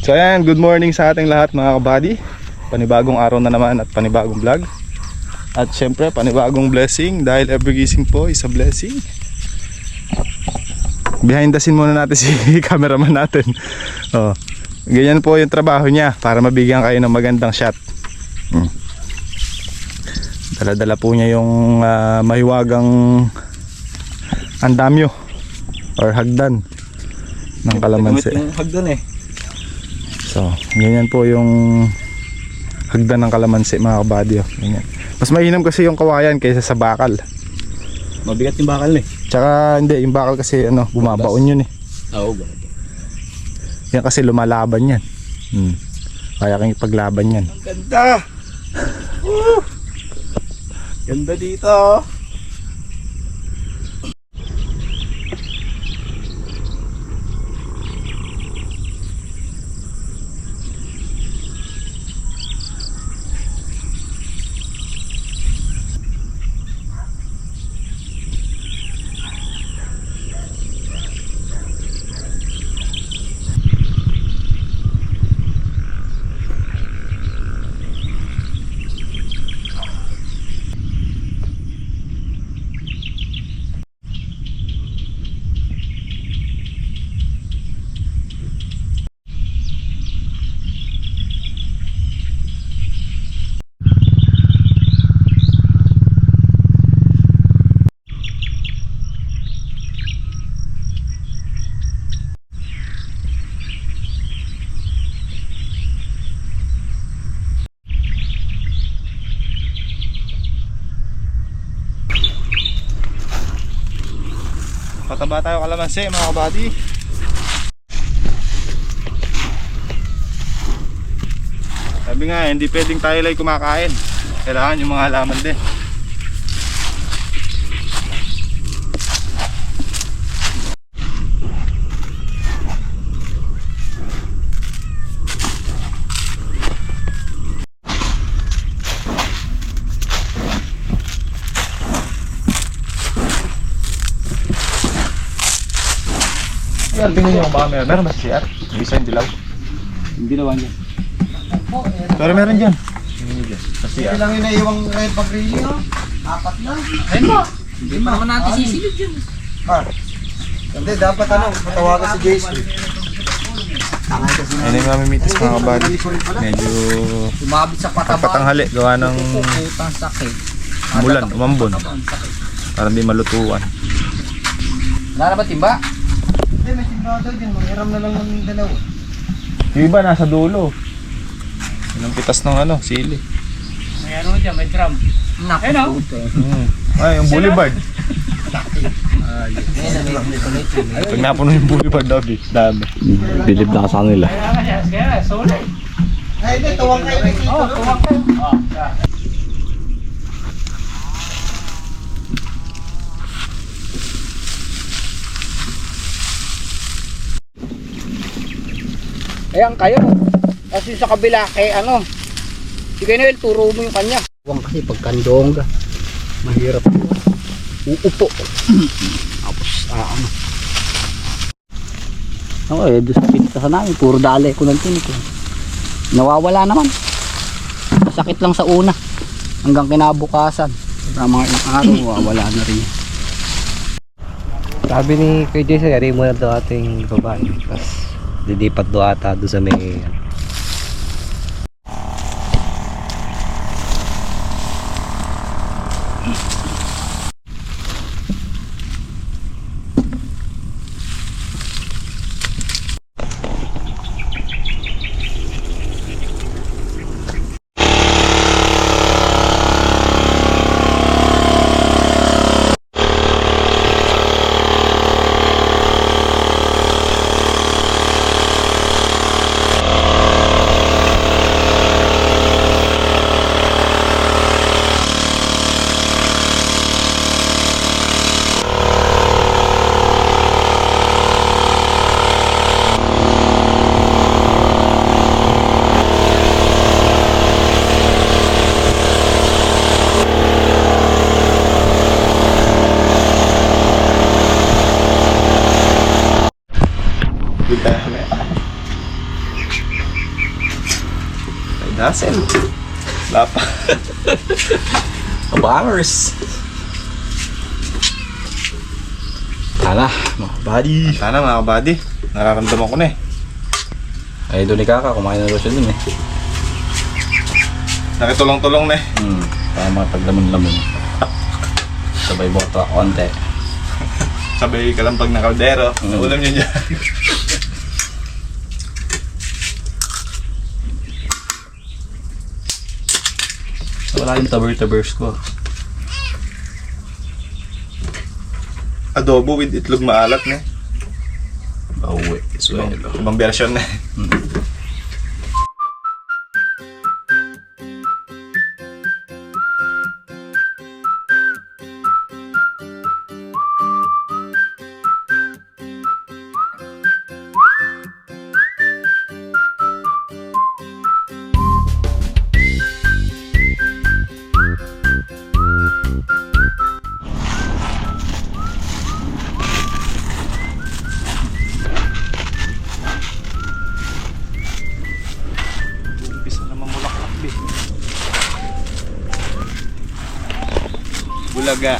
So ayan, good morning sa ating lahat mga kabady. Panibagong araw na naman at panibagong vlog. At syempre panibagong blessing dahil every gising po is a blessing. Behind the scene muna natin si cameraman natin. Oh, ganyan po yung trabaho niya para mabigyan kayo ng magandang shot. Dala-dala po niya yung mahiwagang andamyo or hagdan ng kalamansi. Yung hagdan eh. So, ganyan po yung hagdan ng kalamansi mga kabady. Ganyan. Mas mainam kasi yung kawayan kaysa sa bakal. Mabigat yung bakal eh. Tsaka hindi, yung bakal kasi ano, bumabaon yun eh. Oo. Yan kasi lumalaban yan. Kaya kang ipaglaban yan. Ang ganda! Ganda dito. Pataba tayo kalamansi mga kabady. Sabi nga, hindi pwedeng tayo lang kumakain. Kailangan yung mga halaman din. Yan, tingnan nyo baka meron ba siya? May isa yung dilaw. Hindi naman yan. Pero meron dyan. Hindi lang yung naiwang red pag-rili, oh. Apat na. Ayun po. Hindi pa naman natin sisilid yun. Hindi, dapat matawagan si Jason. Ayun yung mamimitis mga kabady. Medyo Sumabit sa pataba. patanghali gawa ng Putang sakit. mulan, umambon. Para hindi malutuan. Wala na ba timba? Hindi, may signado din. Manghiram na lang ng dalawa. Yung iba nasa dulo. Yun ang pitas ng ano, sili. May ano dyan, may drum. Naku. Ay, yung boulevard. Pag napuno yung boulevard, dami. Bilib na sa nila. Kaya, solid. Ay, hindi, tuwang kayo dito. Oo, tuwak kayo. Ayan kayo. Kasi sa kabila kay ano. Si Noel, turo mo yung kanya. Huwag kasi pagkandong ka. Mahirap. Uupo. Tapos ano. Oo doon sa pinitasan namin. Puro dali ko ng tinik. Nawawala naman. Masakit lang sa una. Hanggang kinabukasan. Para mga ilang araw, wala na rin. Sabi ni Kuya Jason, yari mo na daw ating babae. Tapos lilipat daw ata doon sa may Dazzle. Lapa. Bangers. Tala, mga buddy. Sana mga kabady. Nararamdaman ko na eh. Ay, doon ni Kaka, kumain na daw siya dun eh. Nakitulong-tulong na eh. Para makapaglaman-laman. Sabay bota, konti. Sabay kalampag na kaldero. Ulam niyo dyan. Wala yung taber-tabers ko. Adobo with itlog maalat na eh. Bawi, swelo. Ibang version na eh. Umpisa na mamulaklak eh. Bulaga.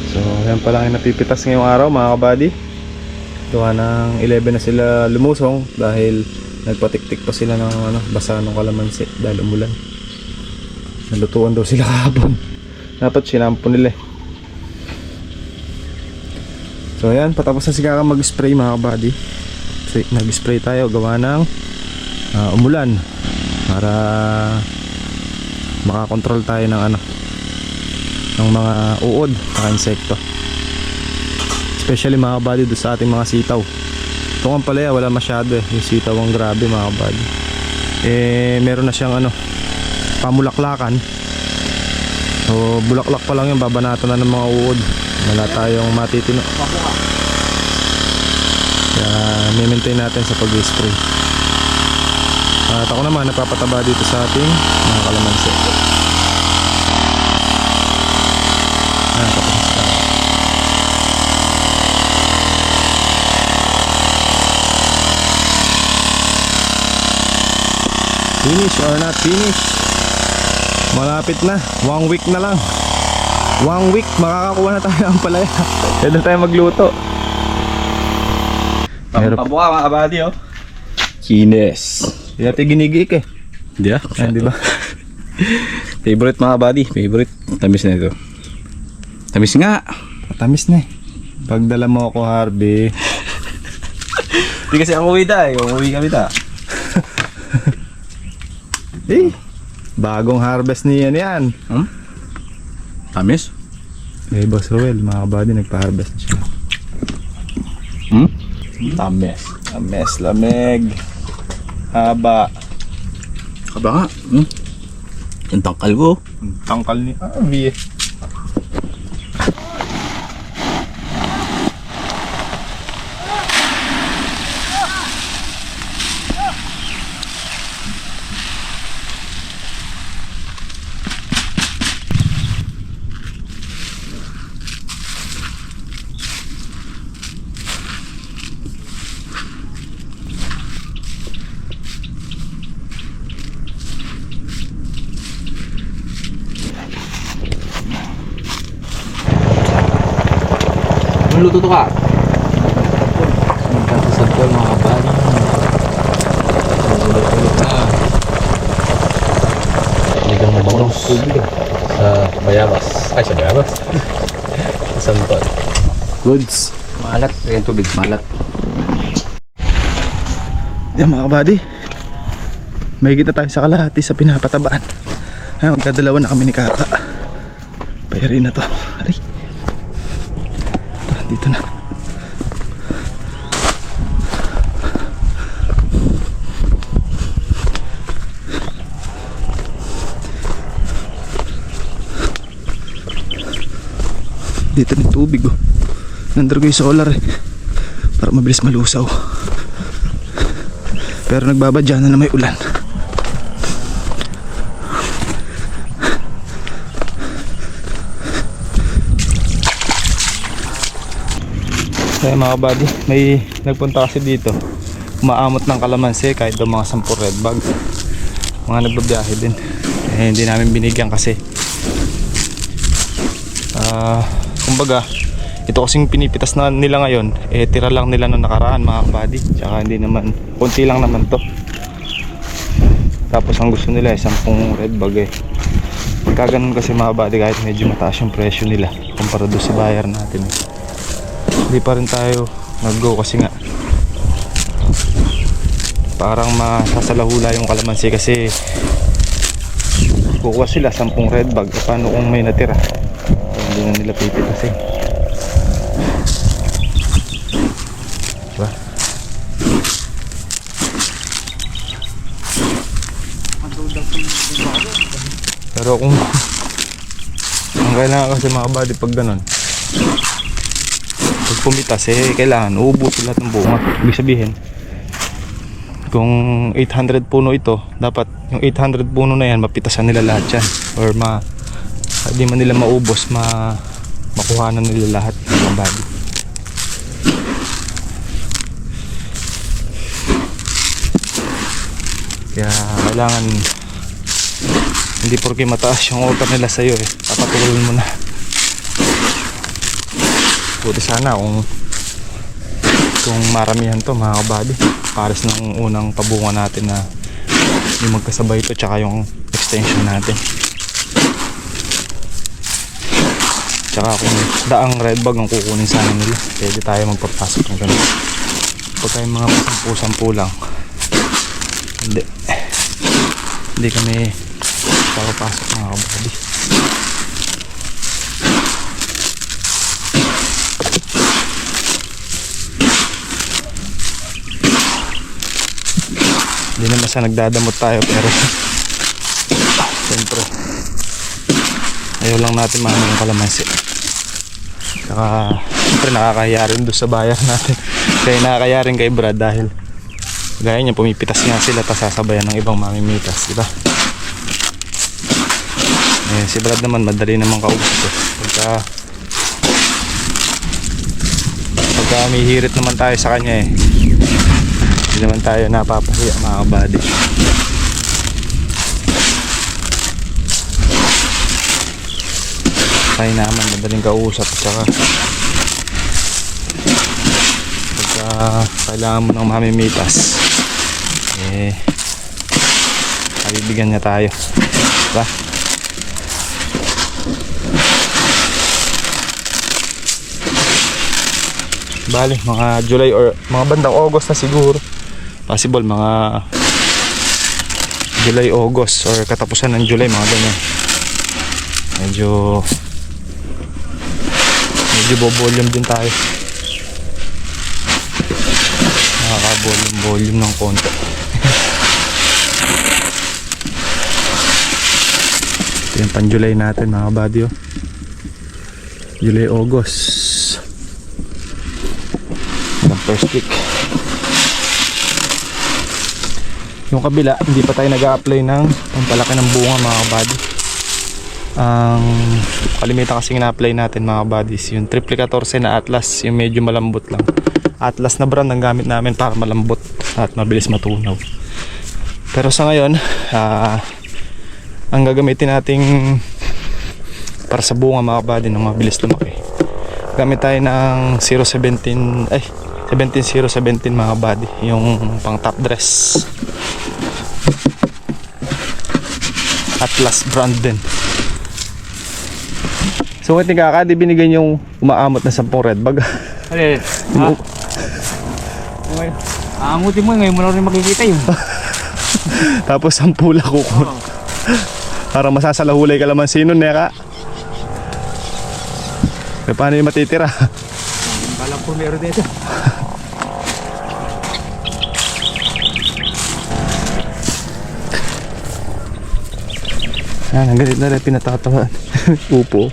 So, yan pala ang napipitas ngayong araw mga kabady. Gawa ng 11 na sila lumusong dahil nagpatiktik pa sila ng basa ng kalamansi dahil umulan. Nalutuan daw sila kahapon. Dapat sinampo nila eh. So yan, patapos na si Kaka mag-spray mga kabady. So, nag-spray tayo gawa ng umulan para makakontrol tayo ng ng mga uod at insekto, especially mga kabady doon sa ating mga sitaw. Ito ang palaya wala masyado eh, yung sitaw ang grabe mga kabady. Meron na siyang pamulaklakan, so bulaklak pa lang yung babanatan na ng mga uod, wala tayong matitino, kaya mi-maintain natin sa pag-spray. At ako naman nagpapataba dito sa ating mga kalamansi. Finish or not finish, malapit na, 1 week na lang. 1 week makakakuha na tayo ng palaya. Pwede tayo magluto. Pabuka mga kabady oh. Kines. Hindi natin ginigik eh. Hindi ah. Di ba? Favorite mga kabady, favorite. Tamis na ito. Tamis nga. Matamis na eh. Pagdala mo ako Harvey. Hindi kasi ako uwi da eh. Umuwi kami da. Bagong harvest niyan yan. Tamis? Boss Roel, mga kabady, nagpa-harvest na siya. Tamis. Tamis, lamig, haba. Haba nga. Yung tangkal ko. Tangkal ni Harvey eh. Luto to ka. Magkakasampol mga kabady. Ulot-ulot na. Ligang mabango sa bayabas. Ay, sa bayabas. Sa sampol. Goods. Malat. Ayan tubig. Malat. Yan mga kabady, may kita tayo sa kalahati sa pinapatabaan. Ay, magdadalawa na kami ni Kaka. Pairin na to. Aray. Dito na. Dito na yung tubig oh. Nandar ko yung solar eh, para mabilis malusaw. Pero nagbabadya na may ulan. Kaya mga kabady, may nagpunta kasi dito, umaamot ng kalamansi kahit daw mga 10 red bag. Mga nagbabiyahe din. Eh, hindi namin binigyan kasi kumbaga ito kasing pinipitas na nila ngayon, eh tira lang nila nung nakaraan mga kabady. Tsaka hindi naman, konti lang naman to. Tapos ang gusto nila ay 10 red bag eh. Pagka ganun kasi mga kabady, kahit medyo mataas yung presyo nila kumpara doon sa buyer natin eh, hindi pa rin tayo nag-go kasi nga parang masasalahula yung kalamansi kasi kukuha sila 10 red bag. E paano kung may natira? Hindi na nila pipitasin. Diba? Pero kung ang kailangan kasi mga kabady pag ganun, pag pumitas eh kailangan uubusin lahat ng bunga. Ibig sabihin kung 800 puno ito, dapat yung 800 puno na yan mapitasan nila lahat yan, or hindi man nila maubos, makuhanan nila lahat ng body. Kaya kailangan hindi porke mataas yung order nila sa'yo eh, papatuloy mo na. Buti sana kung maramihan to mga kabady, pares ng unang pabunga natin na yung magkasabay ito tsaka yung extension natin. Tsaka kung daang red bag ang kukunin sana nila, pwede tayo magpapasok ng ganun. Pag yung mga pasampu-sampu lang, hindi kami papapasok mga kabady. Hindi naman sa nagdadamot tayo, pero siyempre ayaw lang natin maano yung kalamansi. Saka siyempre nakakahiya rin doon sa bayan natin. Kaya nakakahiya rin kay Brad dahil gaya niya pumipitas nga sila tapos sasabayan ng ibang mamimitas, diba? Eh, si Brad naman madali naman kaubos ko. Pagka may hirit naman tayo sa kanya eh, hindi naman tayo napapahiya mga kabady. Kaya naman madaling kausap, tsaka pagka kailangan mo ng mamimitas eh mabibigyan niya tayo, diba? Bali mga July or mga bandang August na siguro, possible mga July, August or katapusan ng July, mga ganyan. Medyo bo-volume din tayo, nakaka-volume ng konti. Ito yung pan-July natin mga kabady oh. July, August ang first week. Yung kabila hindi pa tayo nag-a-apply ng pampalaki ng bunga mga kabady. Ang kalimitan kasi na-apply natin mga kabadys yung triple 14 na Atlas, yung medyo malambot lang. Atlas na brand ang gamit namin para malambot at mabilis matunaw. Pero sa ngayon ang gagamitin nating para sa bunga mga kabady ng mabilis lumaki Gamit tayo ng 017 ay 17017 mga buddy, yung pang top dress. Atlas brand din. So kung Kaka, di binigay yung umaamot na 10 red bag. Alin? Ha? Aangutin mo ngayon mo na rin makikita yun. Tapos 10 lakukon. Parang masasalahulay ka naman sino, Neka. Eh, paano yung matitira? Balang po meron dito. Ang galit na rin pinatatamaan. Upo.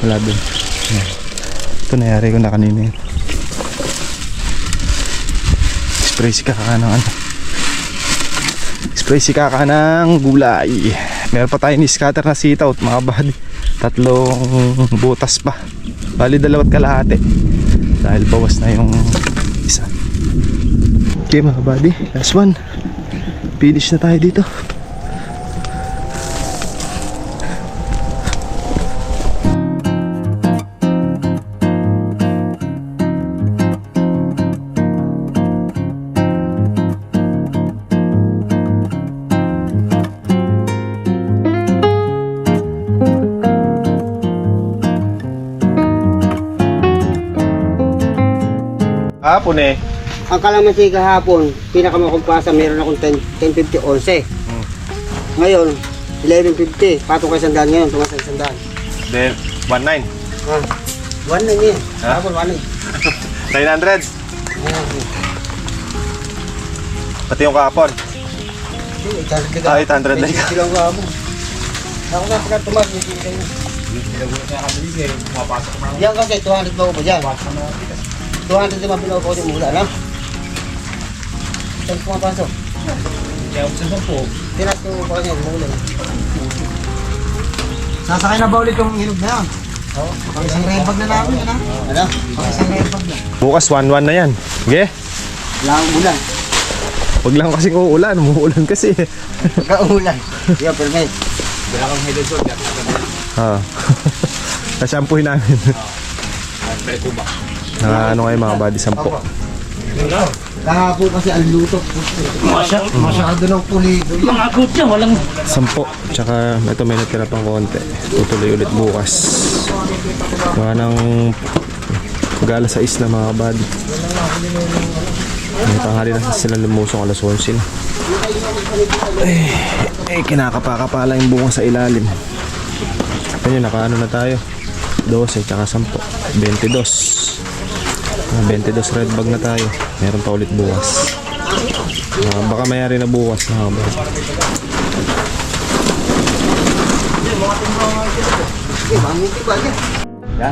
Wala dun. Yan. Ito nangyari ko na kanina yun. Spray si Kaka ng ano. Spray si Kaka ng gulay. Meron pa tayo ni scatter na sitaw mga buddy. 3 butas pa. Bali 2 kalahati. Dahil bawas na yung isa. Okay mga buddy, last one. Finish na tayo dito. Hapon eh. Ang kalamansi kahapon, pinakamakumpasa, meron akong 10.50, 11. Ngayon, 11.50. Patong kay sandaan ngayon, tumas sa sandaan. Then 19. 1 na niya. Ha? Kahapon, 1 na. 900. Pati yung kahapon. 800 na yun. Silang kahapon. Ako na pagka tumas, may sila yun. Yan kasi, 200 ba ko ba dyan? 200 naman pinuha ko yung mula, no? Saan pumapasok? Kaya ako sa 10. Tinas ko pa kanya, mula. Sasakay na ba ulit yung hinog na yan? Oo. Pang isang rebag na namin, ano? Ano? Pang isang rebag na. Bukas 1-1 na yan. Okay? Wala akong ulan. Huwag lang kasi kung uulan. Umuulan kasi. Pagka-ulan. Yo, permit. Wala kang head and shoulder. Nasyampuhin namin. Ano kayo mga buddy, 10. Kahapon kasi ang luto. Masyado ng pulido. Mga kutya, walang... 10. Tsaka ito may natira pang konti. Tutuloy ulit bukas. Mga nang gala sa isla mga buddy. May tanghali na sila lumusong alas 11 na. Kinakapakapa lang yung bunga sa ilalim. Ayun, nakaano na tayo. 12 tsaka 10. 22. 22 red bag na tayo. Meron pa ulit bukas. Baka mayari na bukas na ba.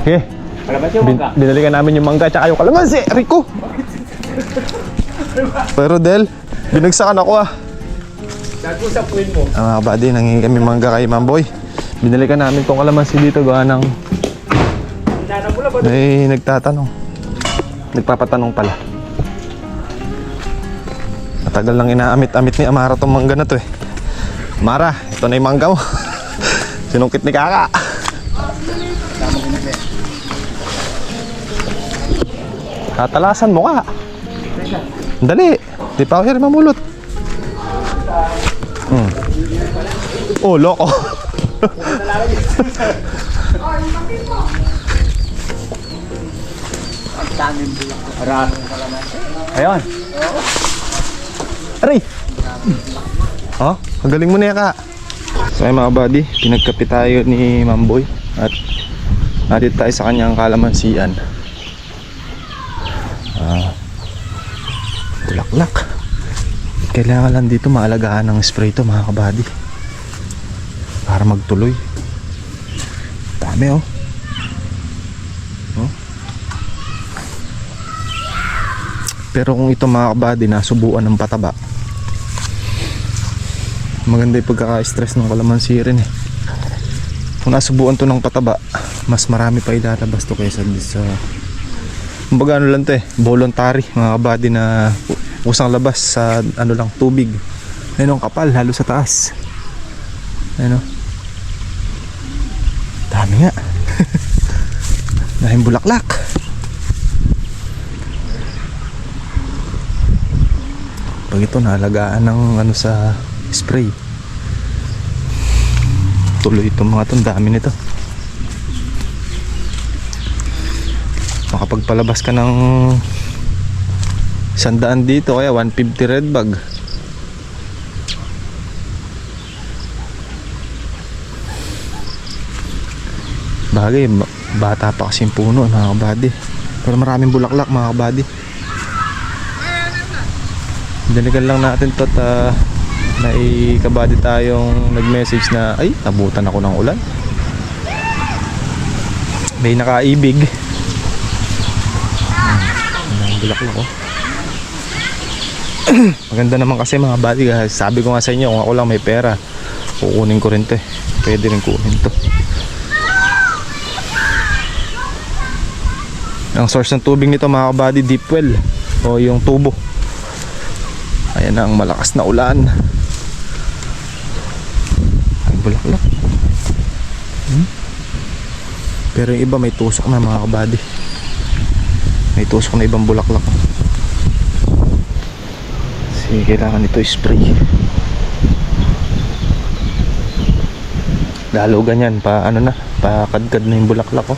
Okay. Binalikan namin yung mangga tsaka yung kalamansi. Rico! Pero Del, binagsakan ako ah. Mga buddy, nangingi kami mangga kay Mamboy. Binalikan namin tong kalamansi dito gawa ng may nagtatanong. Nagpapatanong pala. Matagal lang inaamit-amit ni Amara tong mangga na to eh. Amara, ito na yung mangga mo. Sinungkit ni Kaka. Tatalasan mo ka. Dali. Di pa ako mamulot. Oh, loko. Ayun. Aray. Oh, ang galing mo na ka. So ay mga buddy, pinagkape tayo ni Mamboy at natin tayo sa kanyang kalamansian. Bulaklak. Kailangan lang dito maalagaan ng spray to mga kabady para magtuloy. Dami oh. Pero kung ito mga kabady nasubuan ng pataba, maganda yung pagkaka-stress ng kalamansi rin eh. Kung nasubuan to ng pataba, mas marami pa ilalabas to kaysa sa kumbaga ano lang to eh, voluntary mga kabady na usang labas sa ano lang tubig. Ayun ang kapal lalo sa taas. Ayun o. Dami nga. Dahil bulaklak. Pag ito nalagaan ng ano sa spray, tuloy itong mga itong dami nito. Makapagpalabas ka ng 100 dito, kaya 150 red bag. Bagay, bata pa kasing puno mga kabady, pero maraming bulaklak mga kabady. Dinigan lang natin to at naikabady tayong nag-message na ay abutan ako ng ulan. May nakaibig. Ang bulaklak oh. Maganda naman kasi mga buddy, sabi ko nga sa inyo, kung ako lang may pera kukunin ko rin to eh. Pwede rin kunin to. Ang source ng tubig nito mga kabady, deep well o yung tubo. Ayan na ang malakas na ulan. Ang bulaklak. Pero yung iba may tusok na mga kabady. May tusok na ibang bulaklak. Kasi kailangan ito spray. Lalo ganyan pa ano na, pa kadkad na yung bulaklak oh.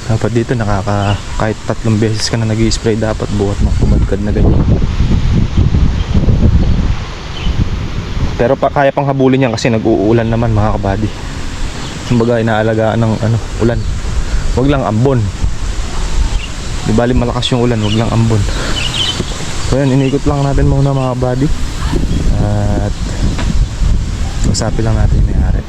Dapat dito kahit 3 beses ka na nag-i-spray dapat buhat ng kumadkad na ganyan. Pero kaya pang habulin yan kasi nag-uulan naman mga kabady. Kumbaga inaalagaan ng ano, ulan. Wag lang ambon. Di bali malakas yung ulan, wag lang ambon. So yan, inikot lang natin muna mga kabady. At usapin lang natin yung may-ari.